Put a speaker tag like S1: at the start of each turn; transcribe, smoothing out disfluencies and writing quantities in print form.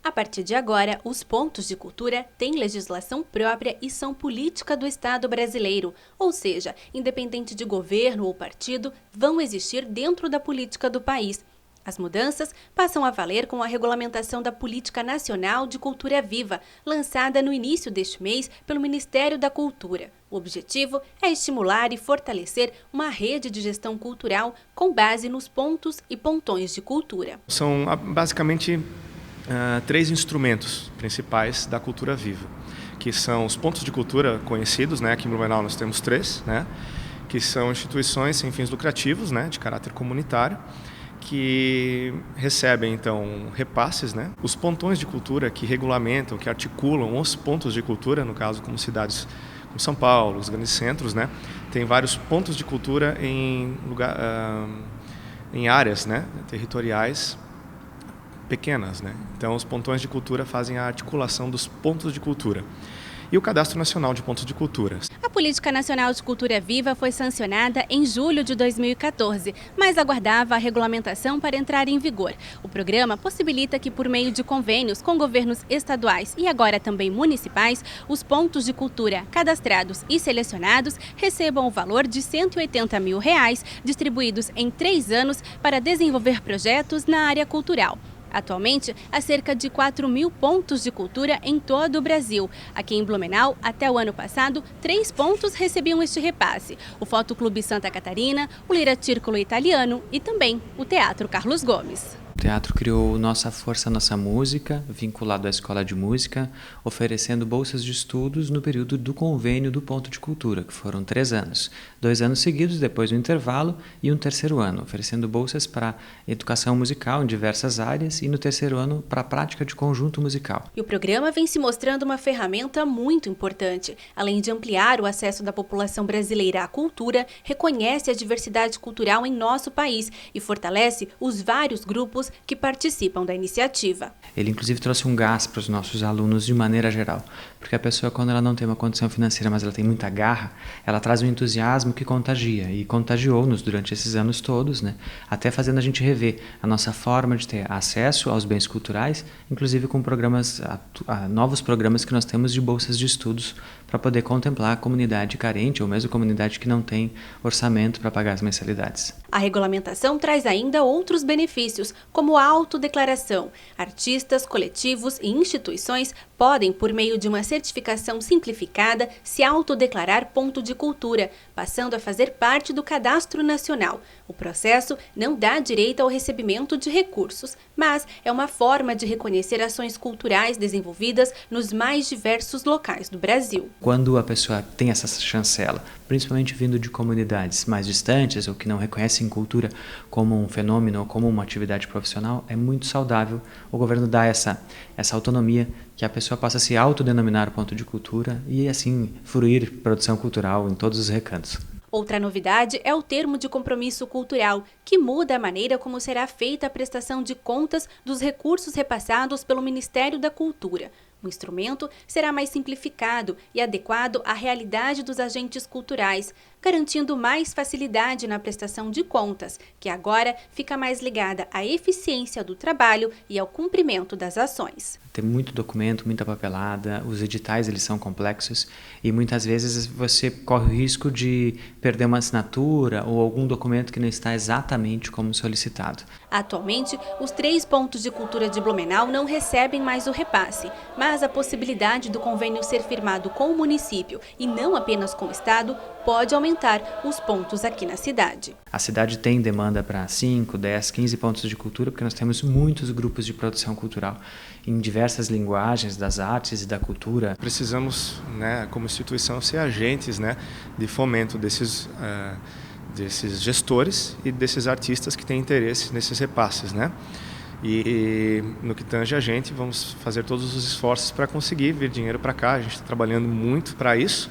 S1: A partir de agora, os pontos de cultura têm legislação própria e são política do Estado brasileiro, ou seja, independente de governo ou partido, vão existir dentro da política do país. As mudanças passam a valer com a regulamentação da Política Nacional de Cultura Viva, lançada no início deste mês pelo Ministério da Cultura. O objetivo é estimular e fortalecer uma rede de gestão cultural com base nos pontos e pontões de cultura.
S2: São basicamente três instrumentos principais da cultura viva, que são os pontos de cultura conhecidos, né? Aqui em Blumenau nós temos três, né? Que são instituições sem fins lucrativos, né? De caráter comunitário, que recebem então repasses, né? Os pontões de cultura que regulamentam, que articulam os pontos de cultura, no caso como cidades como São Paulo, os grandes centros, né? Tem vários pontos de cultura em áreas, né? Territoriais pequenas, né? Então, os pontões de cultura fazem a articulação dos pontos de cultura. E o Cadastro Nacional de Pontos de Cultura.
S1: A Política Nacional de Cultura Viva foi sancionada em julho de 2014, mas aguardava a regulamentação para entrar em vigor. O programa possibilita que, por meio de convênios com governos estaduais e agora também municipais, os pontos de cultura cadastrados e selecionados recebam o valor de R$ 180 mil, distribuídos em 3 anos para desenvolver projetos na área cultural. Atualmente, há cerca de 4 mil pontos de cultura em todo o Brasil. Aqui em Blumenau, até o ano passado, 3 pontos recebiam este repasse: o Fotoclube Santa Catarina, o Lira Círculo Italiano e também o Teatro Carlos Gomes.
S3: O teatro criou Nossa Força, Nossa Música, vinculado à Escola de Música, oferecendo bolsas de estudos no período do convênio do Ponto de Cultura, que foram 3 anos. 2 anos seguidos, depois do intervalo, e um terceiro ano, oferecendo bolsas para educação musical em diversas áreas e no terceiro ano para a prática de conjunto musical.
S1: E o programa vem se mostrando uma ferramenta muito importante. Além de ampliar o acesso da população brasileira à cultura, reconhece a diversidade cultural em nosso país e fortalece os vários grupos que participam da iniciativa.
S3: Ele inclusive trouxe um gás para os nossos alunos de maneira geral, porque a pessoa, quando ela não tem uma condição financeira, mas ela tem muita garra, ela traz um entusiasmo que contagia, e contagiou-nos durante esses anos todos, né? Até fazendo a gente rever a nossa forma de ter acesso aos bens culturais, inclusive com novos programas que nós temos de bolsas de estudos para poder contemplar a comunidade carente ou mesmo a comunidade que não tem orçamento para pagar as mensalidades.
S1: A regulamentação traz ainda outros benefícios, como a autodeclaração. Artistas, coletivos e instituições podem, por meio de uma certificação simplificada, se autodeclarar ponto de cultura, passando a fazer parte do Cadastro Nacional. O processo não dá direito ao recebimento de recursos, mas é uma forma de reconhecer ações culturais desenvolvidas nos mais diversos locais do Brasil.
S3: Quando a pessoa tem essa chancela, principalmente vindo de comunidades mais distantes ou que não reconhecem cultura como um fenômeno ou como uma atividade profissional, é muito saudável o governo dar essa autonomia, que a pessoa possa se autodenominar ponto de cultura e assim fruir produção cultural em todos os recantos.
S1: Outra novidade é o termo de compromisso cultural, que muda a maneira como será feita a prestação de contas dos recursos repassados pelo Ministério da Cultura. O instrumento será mais simplificado e adequado à realidade dos agentes culturais, garantindo mais facilidade na prestação de contas, que agora fica mais ligada à eficiência do trabalho e ao cumprimento das ações.
S3: Tem muito documento, muita papelada, os editais eles são complexos e muitas vezes você corre o risco de perder uma assinatura ou algum documento que não está exatamente como solicitado.
S1: Atualmente, os 3 pontos de cultura de Blumenau não recebem mais o repasse, mas a possibilidade do convênio ser firmado com o município e não apenas com o Estado pode aumentar os pontos aqui na cidade.
S3: A cidade tem demanda para 5, 10, 15 pontos de cultura, porque nós temos muitos grupos de produção cultural em diversas linguagens das artes e da cultura.
S2: Precisamos, né, como instituição, ser agentes, né, de fomento desses gestores e desses artistas que têm interesse nesses repasses, né? E no que tange a gente, vamos fazer todos os esforços para conseguir vir dinheiro para cá. A gente está trabalhando muito para isso.